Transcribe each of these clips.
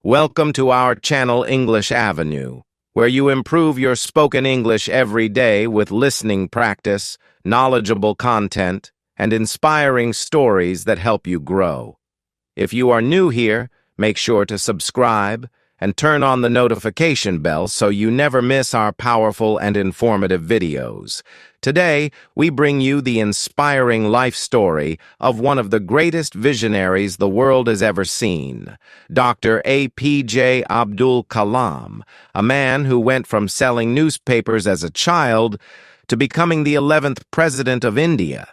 Welcome to our channel English Avenue, where you improve your spoken English every day with listening practice, knowledgeable content, and inspiring stories that help you grow. If you are new here, make sure to subscribe and turn on the notification bell so you never miss our powerful and informative videos. Today, we bring you the inspiring life story of one of the greatest visionaries the world has ever seen, Dr. APJ Abdul Kalam, a man who went from selling newspapers as a child to becoming the 11th President of India.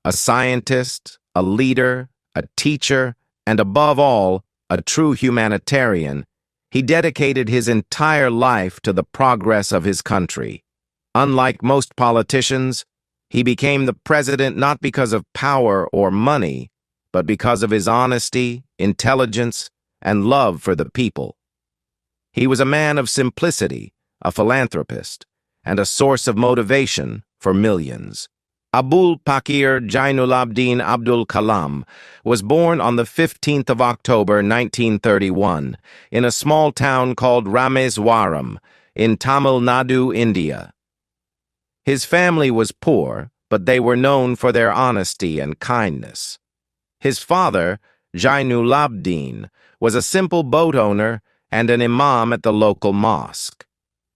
A scientist, a leader, a teacher, and above all, a true humanitarian, he dedicated his entire life to the progress of his country. Unlike most politicians, he became the president not because of power or money, but because of his honesty, intelligence, and love for the people. He was a man of simplicity, a philanthropist, and a source of motivation for millions. Abul Pakir Jainulabdin Abdul Kalam was born on the 15th of October 1931 in a small town called Rameswaram in Tamil Nadu, India. His family was poor, but they were known for their honesty and kindness. His father, Jainulabdin, was a simple boat owner and an imam at the local mosque.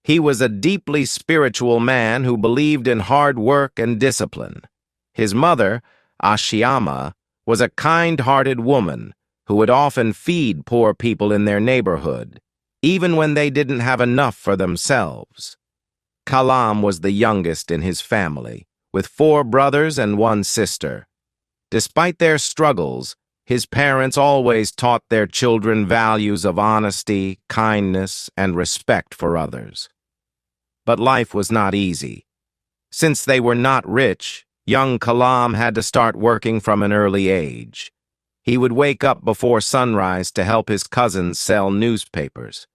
He was a deeply spiritual man who believed in hard work and discipline. His mother, Ashiama, was a kind-hearted woman who would often feed poor people in their neighborhood, even when they didn't have enough for themselves. Kalam was the youngest in his family, with 4 brothers and 1 sister. Despite their struggles, his parents always taught their children values of honesty, kindness, and respect for others. But life was not easy. Since they were not rich, young Kalam had to start working from an early age. He would wake up before sunrise to help his cousins sell newspapers.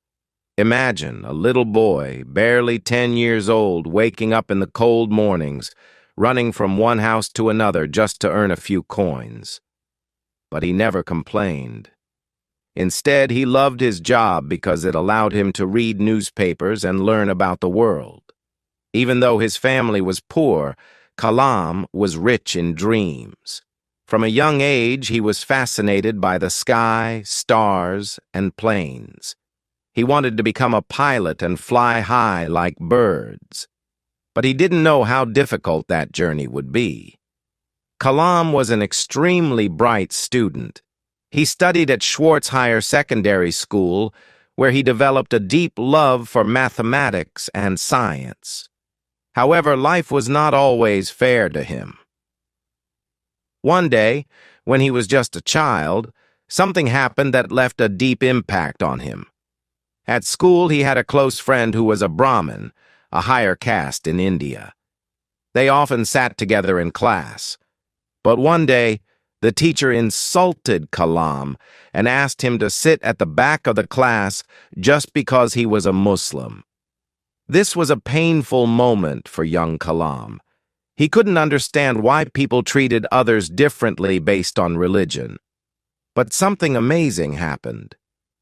Imagine a little boy, barely 10 years old, waking up in the cold mornings, running from one house to another just to earn a few coins. But he never complained. Instead, he loved his job because it allowed him to read newspapers and learn about the world. Even though his family was poor, Kalam was rich in dreams. From a young age, he was fascinated by the sky, stars, and planes. He wanted to become a pilot and fly high like birds. But he didn't know how difficult that journey would be. Kalam was an extremely bright student. He studied at Schwartz Higher Secondary School, where he developed a deep love for mathematics and science. However, life was not always fair to him. One day, when he was just a child, something happened that left a deep impact on him. At school, he had a close friend who was a Brahmin, a higher caste in India. They often sat together in class. But one day, the teacher insulted Kalam and asked him to sit at the back of the class just because he was a Muslim. This was a painful moment for young Kalam. He couldn't understand why people treated others differently based on religion. But something amazing happened.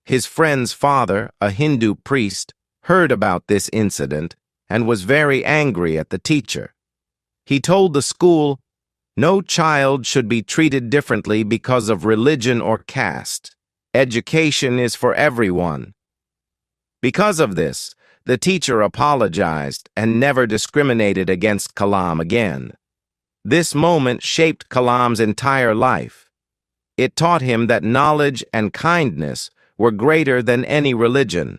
His friend's father, a Hindu priest, heard about this incident and was very angry at the teacher. He told the school, "No child should be treated differently because of religion or caste. Education is for everyone." Because of this, the teacher apologized and never discriminated against Kalam again. This moment shaped Kalam's entire life. It taught him that knowledge and kindness were greater than any religion.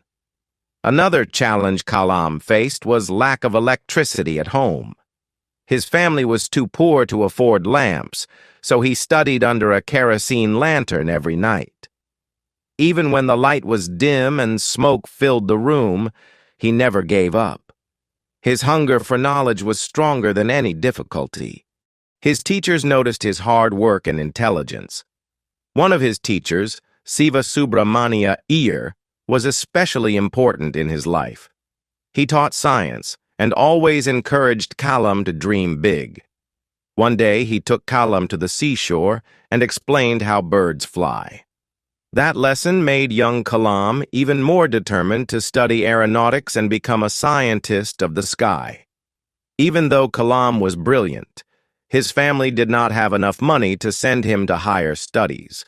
Another challenge Kalam faced was lack of electricity at home. His family was too poor to afford lamps, so he studied under a kerosene lantern every night. Even when the light was dim and smoke filled the room, he never gave up. His hunger for knowledge was stronger than any difficulty. His teachers noticed his hard work and intelligence. One of his teachers, Siva Subramania Iyer, was especially important in his life. He taught science and always encouraged Kalam to dream big. One day, he took Kalam to the seashore and explained how birds fly. That lesson made young Kalam even more determined to study aeronautics and become a scientist of the sky. Even though Kalam was brilliant, his family did not have enough money to send him to higher studies.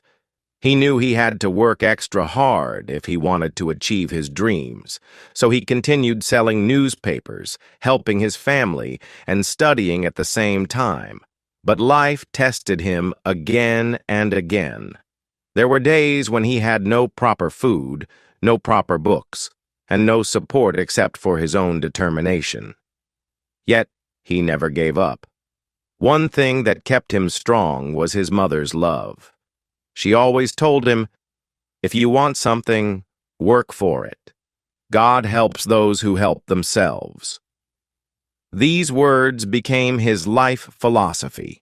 He knew he had to work extra hard if he wanted to achieve his dreams, so he continued selling newspapers, helping his family, and studying at the same time. But life tested him again and again. There were days when he had no proper food, no proper books, and no support except for his own determination. Yet, he never gave up. One thing that kept him strong was his mother's love. She always told him, "If you want something, work for it. God helps those who help themselves." These words became his life philosophy.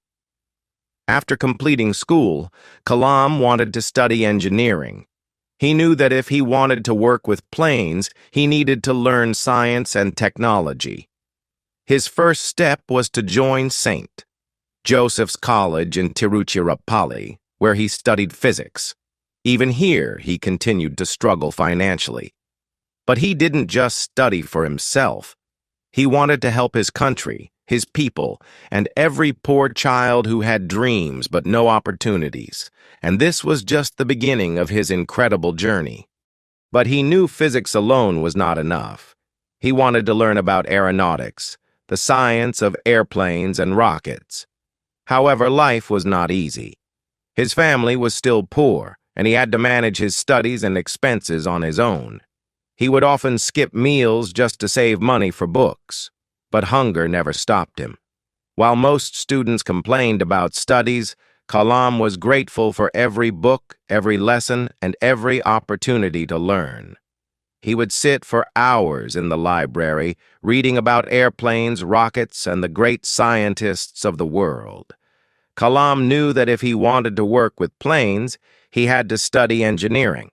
After completing school, Kalam wanted to study engineering. He knew that if he wanted to work with planes, he needed to learn science and technology. His first step was to join St. Joseph's College in Tiruchirappalli, where he studied physics. Even here, he continued to struggle financially. But he didn't just study for himself. He wanted to help his country, his people, and every poor child who had dreams but no opportunities. And this was just the beginning of his incredible journey. But he knew physics alone was not enough. He wanted to learn about aeronautics, the science of airplanes and rockets. However, life was not easy. His family was still poor, and he had to manage his studies and expenses on his own. He would often skip meals just to save money for books, but hunger never stopped him. While most students complained about studies, Kalam was grateful for every book, every lesson, and every opportunity to learn. He would sit for hours in the library, reading about airplanes, rockets, and the great scientists of the world. Kalam knew that if he wanted to work with planes, he had to study engineering.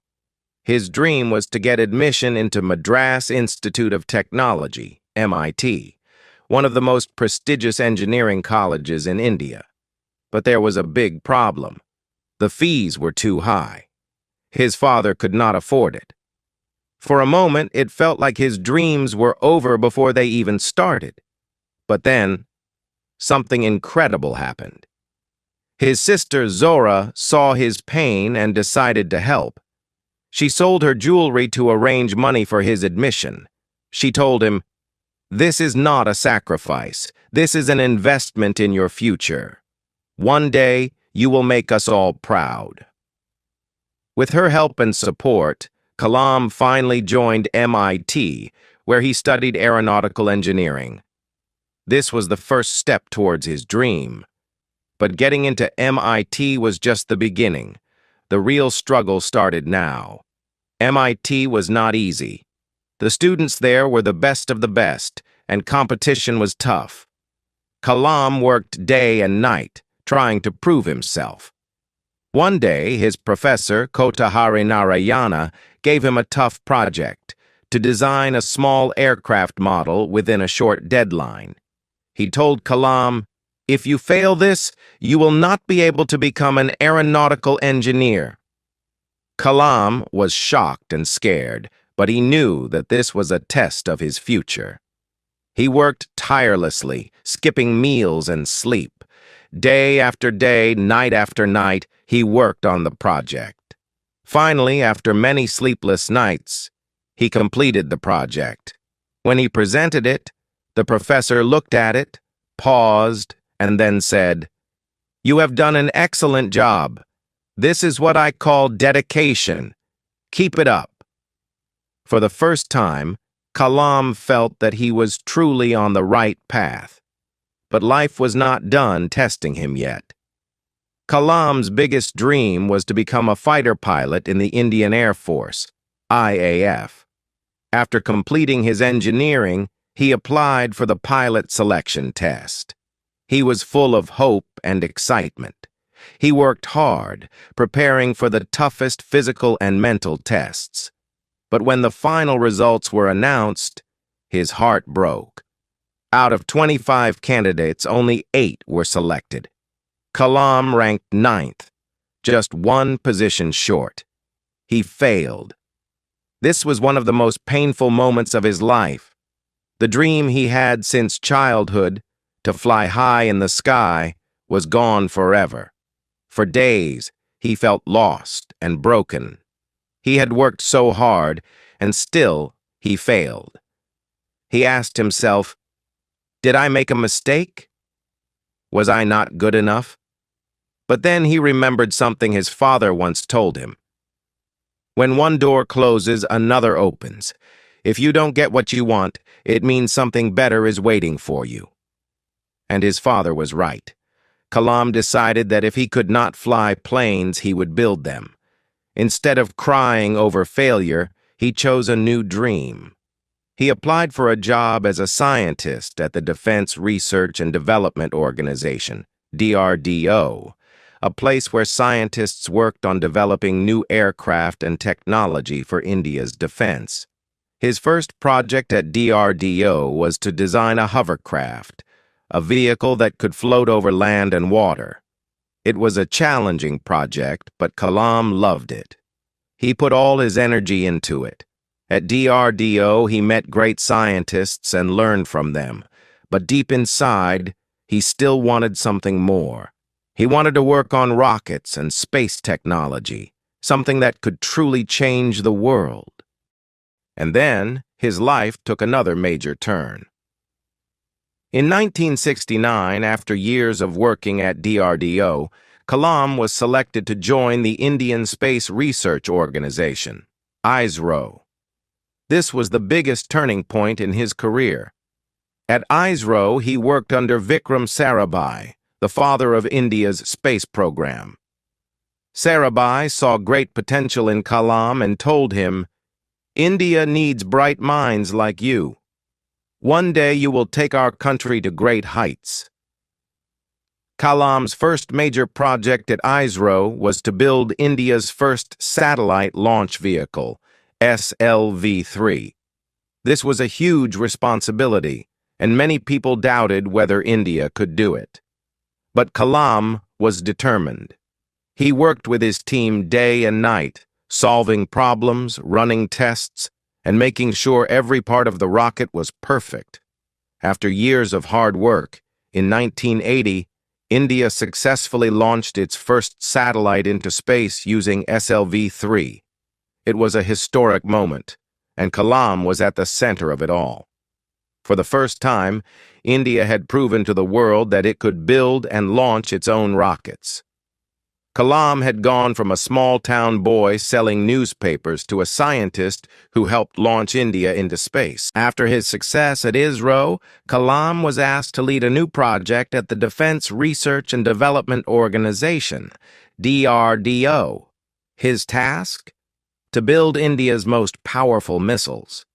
His dream was to get admission into Madras Institute of Technology, MIT, one of the most prestigious engineering colleges in India. But there was a big problem. The fees were too high. His father could not afford it. For a moment, it felt like his dreams were over before they even started. But then, something incredible happened. His sister Zora saw his pain and decided to help. She sold her jewelry to arrange money for his admission. She told him, "This is not a sacrifice. This is an investment in your future. One day, you will make us all proud." With her help and support, Kalam finally joined MIT, where he studied aeronautical engineering. This was the first step towards his dream. But getting into MIT was just the beginning. The real struggle started now. MIT was not easy. The students there were the best of the best, and competition was tough. Kalam worked day and night, trying to prove himself. One day, his professor, Kotahari Narayana, gave him a tough project to design a small aircraft model within a short deadline. He told Kalam, "If you fail this, you will not be able to become an aeronautical engineer." Kalam was shocked and scared, but he knew that this was a test of his future. He worked tirelessly, skipping meals and sleep. Day after day, night after night, he worked on the project. Finally, after many sleepless nights, he completed the project. When he presented it, the professor looked at it, paused, and then said, "You have done an excellent job. This is what I call dedication. Keep it up." For the first time, Kalam felt that he was truly on the right path. But life was not done testing him yet. Kalam's biggest dream was to become a fighter pilot in the Indian Air Force, IAF. After completing his engineering, he applied for the pilot selection test. He was full of hope and excitement. He worked hard, preparing for the toughest physical and mental tests. But when the final results were announced, his heart broke. Out of 25 candidates, only 8 were selected. Kalam ranked 9th, just one position short. he failed. This was one of the most painful moments of his life. The dream he had since childhood, to fly high in the sky, was gone forever. For days, he felt lost and broken. He had worked so hard, and still he failed. He asked himself, "Did I make a mistake? Was I not good enough?" But then he remembered something his father once told him. When one door closes, another opens. If you don't get what you want, it means something better is waiting for you. And his father was right. Kalam decided that if he could not fly planes, he would build them. Instead of crying over failure, he chose a new dream. He applied for a job as a scientist at the Defense Research and Development Organization, DRDO, a place where scientists worked on developing new aircraft and technology for India's defense. His first project at DRDO was to design a hovercraft, a vehicle that could float over land and water. It was a challenging project, but Kalam loved it. He put all his energy into it. At DRDO, he met great scientists and learned from them, but deep inside, he still wanted something more. He wanted to work on rockets and space technology, something that could truly change the world. And then, his life took another major turn. In 1969, after years of working at DRDO, Kalam was selected to join the Indian Space Research Organization, ISRO. This was the biggest turning point in his career. At ISRO, he worked under Vikram Sarabhai, the father of India's space program. Sarabhai saw great potential in Kalam and told him, "India needs bright minds like you. One day you will take our country to great heights." Kalam's first major project at ISRO was to build India's first satellite launch vehicle, SLV-3. This was a huge responsibility, and many people doubted whether India could do it. But Kalam was determined. He worked with his team day and night, solving problems, running tests, and making sure every part of the rocket was perfect. After years of hard work, in 1980, India successfully launched its first satellite into space using SLV-3. It was a historic moment, and Kalam was at the center of it all. For the first time, India had proven to the world that it could build and launch its own rockets. Kalam had gone from a small-town boy selling newspapers to a scientist who helped launch India into space. After his success at ISRO, Kalam was asked to lead a new project at the Defense Research and Development Organization, DRDO. His task? To build India's most powerful missiles.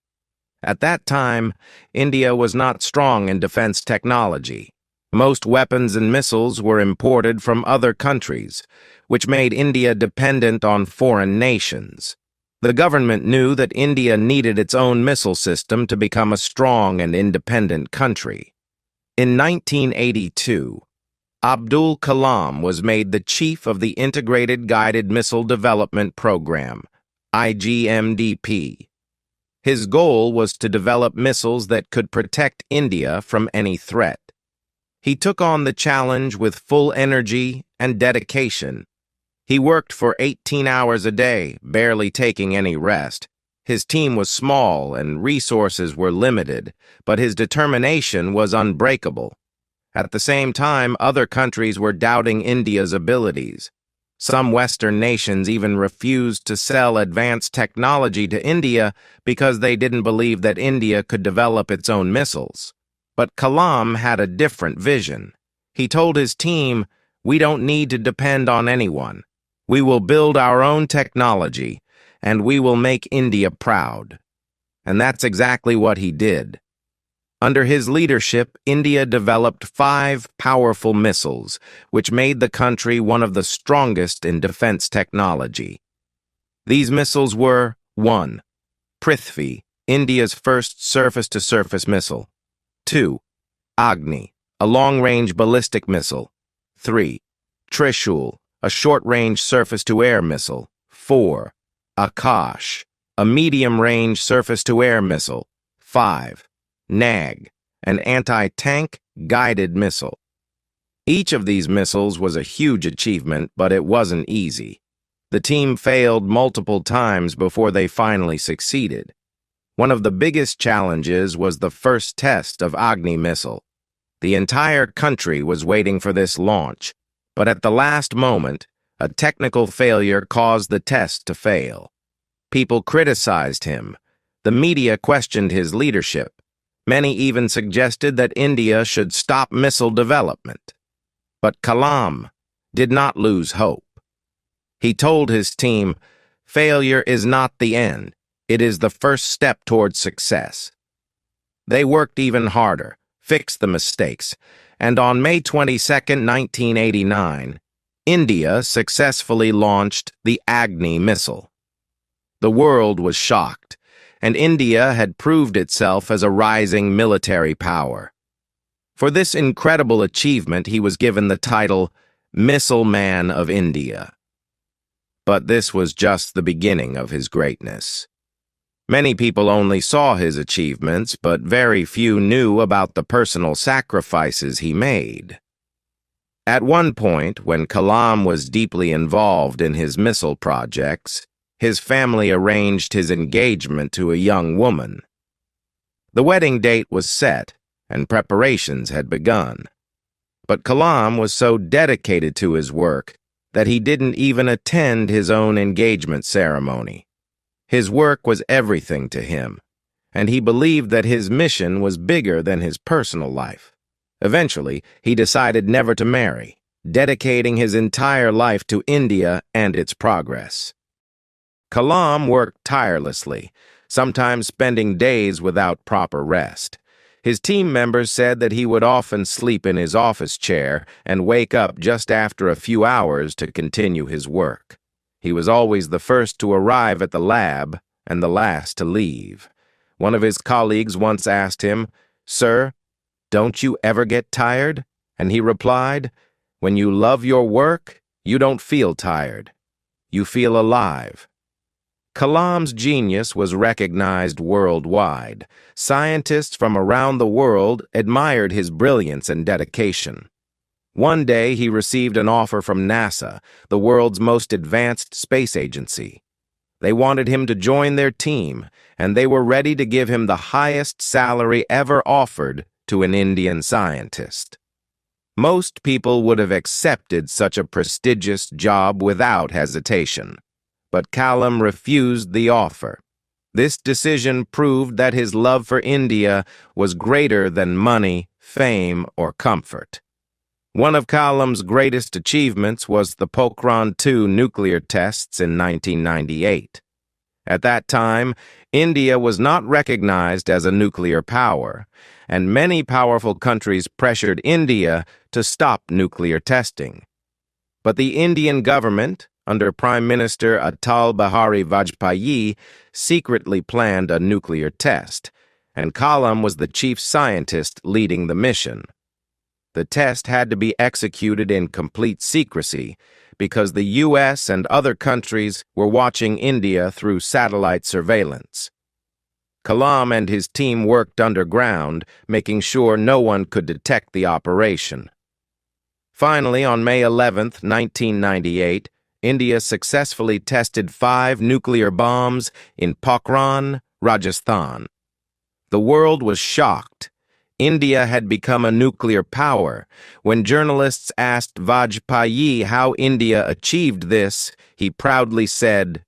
At that time, India was not strong in defense technology. Most weapons and missiles were imported from other countries, which made India dependent on foreign nations. The government knew that India needed its own missile system to become a strong and independent country. In 1982, Abdul Kalam was made the chief of the Integrated Guided Missile Development Program, IGMDP. His goal was to develop missiles that could protect India from any threat. He took on the challenge with full energy and dedication. He worked for 18 hours a day, barely taking any rest. His team was small and resources were limited, but his determination was unbreakable. At the same time, other countries were doubting India's abilities. Some Western nations even refused to sell advanced technology to India because they didn't believe that India could develop its own missiles. But Kalam had a different vision. He told his team, "We don't need to depend on anyone. We will build our own technology, and we will make India proud." And that's exactly what he did. Under his leadership, India developed 5 powerful missiles, which made the country one of the strongest in defense technology. These missiles were 1. Prithvi, India's first surface-to-surface missile. 2. Agni, a long-range ballistic missile. 3. Trishul, a short-range surface-to-air missile. 4. Akash, a medium-range surface-to-air missile. 5. NAG, an anti-tank guided missile. Each of these missiles was a huge achievement, but it wasn't easy. The team failed multiple times before they finally succeeded. One of the biggest challenges was the first test of Agni missile. The entire country was waiting for this launch, but at the last moment, a technical failure caused the test to fail. People criticized him. The media questioned his leadership. Many even suggested that India should stop missile development. But Kalam did not lose hope. He told his team, "Failure is not the end. It is the first step towards success." They worked even harder, fixed the mistakes, and on May 22, 1989, India successfully launched the Agni missile. The world was shocked, and India had proved itself as a rising military power. For this incredible achievement, he was given the title Missile Man of India. But this was just the beginning of his greatness. Many people only saw his achievements, but very few knew about the personal sacrifices he made. At one point, when Kalam was deeply involved in his missile projects, his family arranged his engagement to a young woman. The wedding date was set, and preparations had begun. But Kalam was so dedicated to his work that he didn't even attend his own engagement ceremony. His work was everything to him, and he believed that his mission was bigger than his personal life. Eventually, he decided never to marry, dedicating his entire life to India and its progress. Kalam worked tirelessly, sometimes spending days without proper rest. His team members said that he would often sleep in his office chair and wake up just after a few hours to continue his work. He was always the first to arrive at the lab and the last to leave. One of his colleagues once asked him, "Sir, don't you ever get tired?" And he replied, "When you love your work, you don't feel tired. You feel alive." Kalam's genius was recognized worldwide. Scientists from around the world admired his brilliance and dedication. One day, he received an offer from NASA, the world's most advanced space agency. They wanted him to join their team, and they were ready to give him the highest salary ever offered to an Indian scientist. Most people would have accepted such a prestigious job without hesitation. But Kalam refused the offer. This decision proved that his love for India was greater than money, fame, or comfort. One of Kalam's greatest achievements was the Pokhran II nuclear tests in 1998. At that time, India was not recognized as a nuclear power, and many powerful countries pressured India to stop nuclear testing. But the Indian government, under Prime Minister Atal Bihari Vajpayee, secretly planned a nuclear test, and Kalam was the chief scientist leading the mission. The test had to be executed in complete secrecy because the U.S. and other countries were watching India through satellite surveillance. Kalam and his team worked underground, making sure no one could detect the operation. Finally, on May 11, 1998, India successfully tested 5 nuclear bombs in Pokhran, Rajasthan. The world was shocked. India had become a nuclear power. When journalists asked Vajpayee how India achieved this, he proudly said,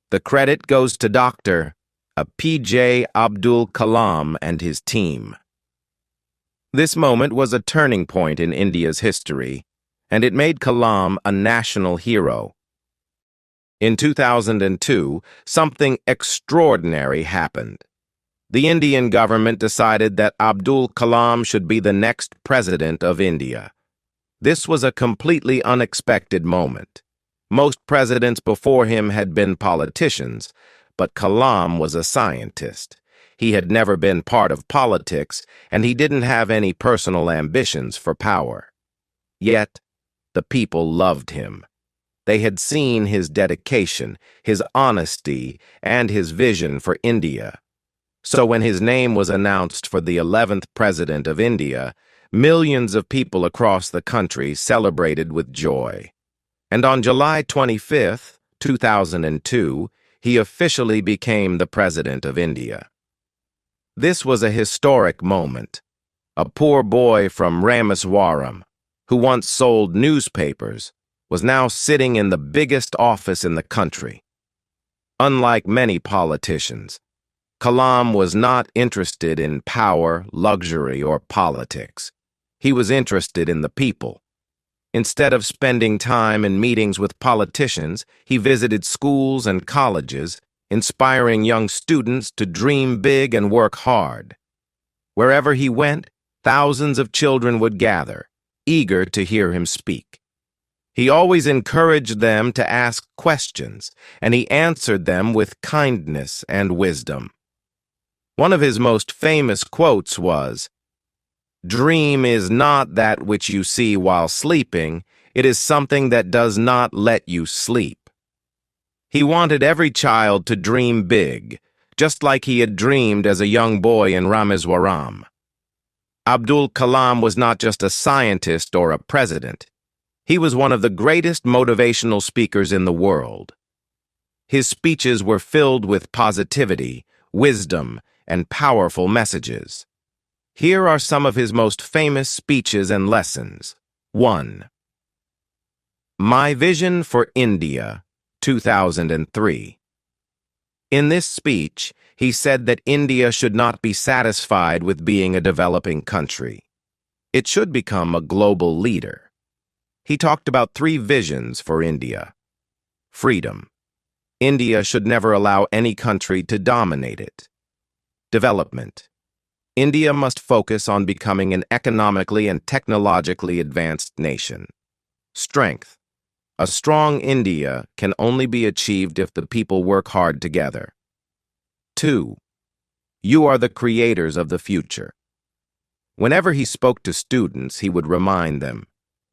"The credit goes to Dr. APJ Abdul Kalam and his team." This moment was a turning point in India's history, and it made Kalam a national hero. In 2002, something extraordinary happened. The Indian government decided that Abdul Kalam should be the next president of India. This was a completely unexpected moment. Most presidents before him had been politicians, but Kalam was a scientist. He had never been part of politics, and he didn't have any personal ambitions for power. Yet, the people loved him. They had seen his dedication, his honesty, and his vision for India. So when his name was announced for the 11th President of India, millions of people across the country celebrated with joy. And on July 25th, 2002, he officially became the President of India. This was a historic moment. A poor boy from Rameswaram, who once sold newspapers, was now sitting in the biggest office in the country. Unlike many politicians, Kalam was not interested in power, luxury, or politics. He was interested in the people. Instead of spending time in meetings with politicians, he visited schools and colleges, inspiring young students to dream big and work hard. Wherever he went, thousands of children would gather, eager to hear him speak. He always encouraged them to ask questions, and he answered them with kindness and wisdom. One of his most famous quotes was, "Dream is not that which you see while sleeping, it is something that does not let you sleep." He wanted every child to dream big, just like he had dreamed as a young boy in Rameswaram. Abdul Kalam was not just a scientist or a president. He was one of the greatest motivational speakers in the world. His speeches were filled with positivity, wisdom, and powerful messages. Here are some of his most famous speeches and lessons. 1. My Vision for India, 2003. In this speech, he said that India should not be satisfied with being a developing country. It should become a global leader. He talked about 3 visions for India. Freedom. India should never allow any country to dominate it. Development. India must focus on becoming an economically and technologically advanced nation. Strength. A strong India can only be achieved if the people work hard together. 2. You are the creators of the future. Whenever he spoke to students, he would remind them,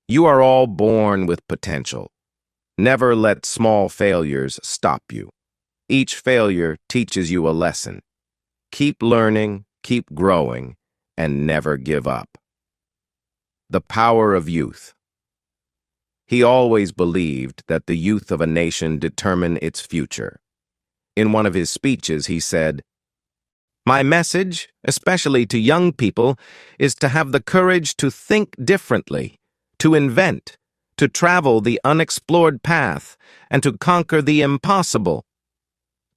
you are all born with potential. Never let small failures stop you. Each failure teaches you a lesson. Keep learning, keep growing, and never give up. The power of youth. He always believed that the youth of a nation determine its future. In one of his speeches, he said, "My message, especially to young people, is to have the courage to think differently, to invent, to travel the unexplored path, and to conquer the impossible."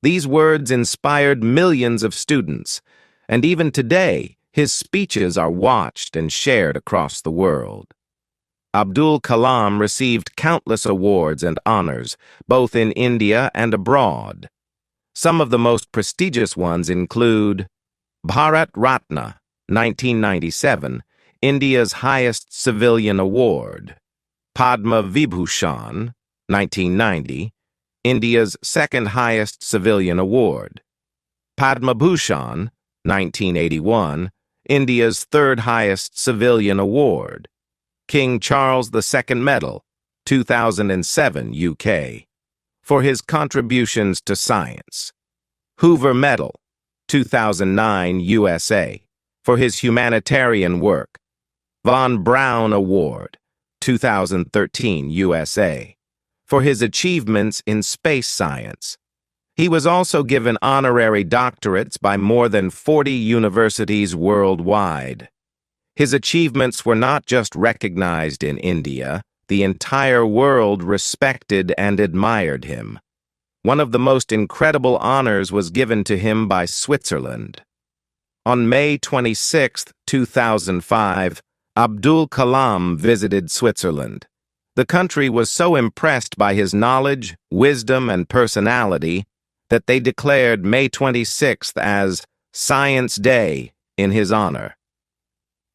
These words inspired millions of students, and even today, his speeches are watched and shared across the world. Abdul Kalam received countless awards and honors, both in India and abroad. Some of the most prestigious ones include Bharat Ratna, 1997, India's highest civilian award; Padma Vibhushan, 1990, India's second highest civilian award; Padma Bhushan, 1981, India's third highest civilian award; King Charles II Medal, 2007 UK, for his contributions to science; Hoover Medal, 2009 USA, for his humanitarian work; Von Braun Award, 2013 USA, for his achievements in space science. He was also given honorary doctorates by more than 40 universities worldwide. His achievements were not just recognized in India, the entire world respected and admired him. One of the most incredible honors was given to him by Switzerland. On May 26, 2005, Abdul Kalam visited Switzerland. The country was so impressed by his knowledge, wisdom, and personality that they declared May 26th as Science Day in his honor.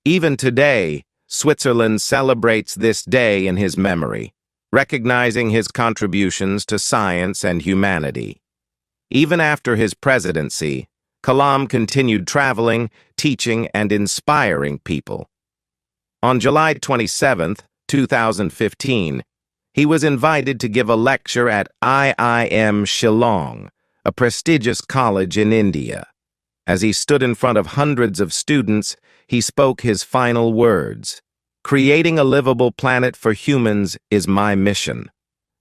Even today, Switzerland celebrates this day in his memory, recognizing his contributions to science and humanity. Even after his presidency, Kalam continued traveling, teaching, and inspiring people. On July 27, 2015, He was invited to give a lecture at IIM Shillong, a prestigious college in India. As he stood in front of hundreds of students, he spoke his final words. "Creating a livable planet for humans is my mission."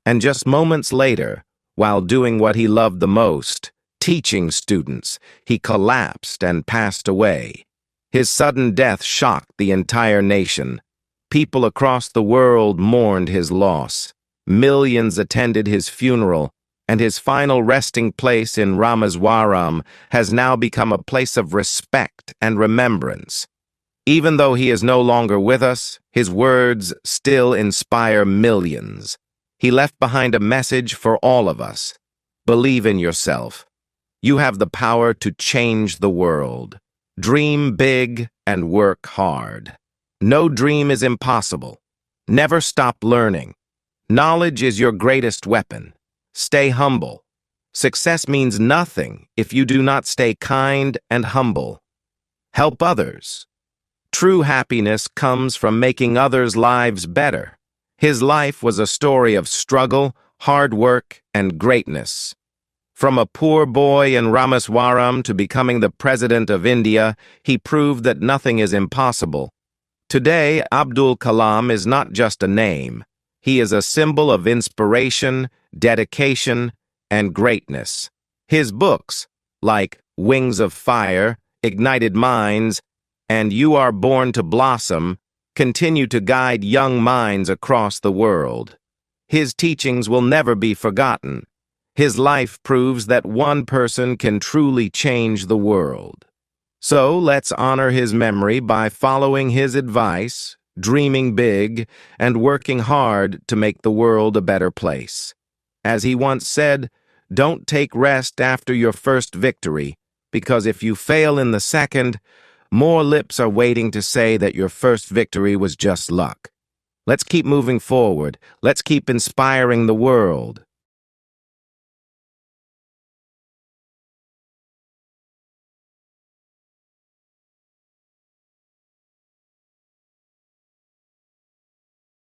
And just moments later, while doing what he loved the most, teaching students, he collapsed and passed away. His sudden death shocked the entire nation. People across the world mourned his loss. Millions attended his funeral, and his final resting place in Rameswaram has now become a place of respect and remembrance. Even though he is no longer with us, his words still inspire millions. He left behind a message for all of us. Believe in yourself. You have the power to change the world. Dream big and work hard. No dream is impossible. Never stop learning. Knowledge is your greatest weapon. Stay humble. Success means nothing if you do not stay kind and humble. Help others. True happiness comes from making others' lives better. His life was a story of struggle, hard work, and greatness. From a poor boy in Rameswaram to becoming the President of India, he proved that nothing is impossible. Today, Abdul Kalam is not just a name. He is a symbol of inspiration, dedication, and greatness. His books, like Wings of Fire, Ignited Minds, and You Are Born to Blossom, continue to guide young minds across the world. His teachings will never be forgotten. His life proves that one person can truly change the world. So let's honor his memory by following his advice, dreaming big, and working hard to make the world a better place. As he once said, "Don't take rest after your first victory, because if you fail in the second, more lips are waiting to say that your first victory was just luck." Let's keep moving forward. Let's keep inspiring the world.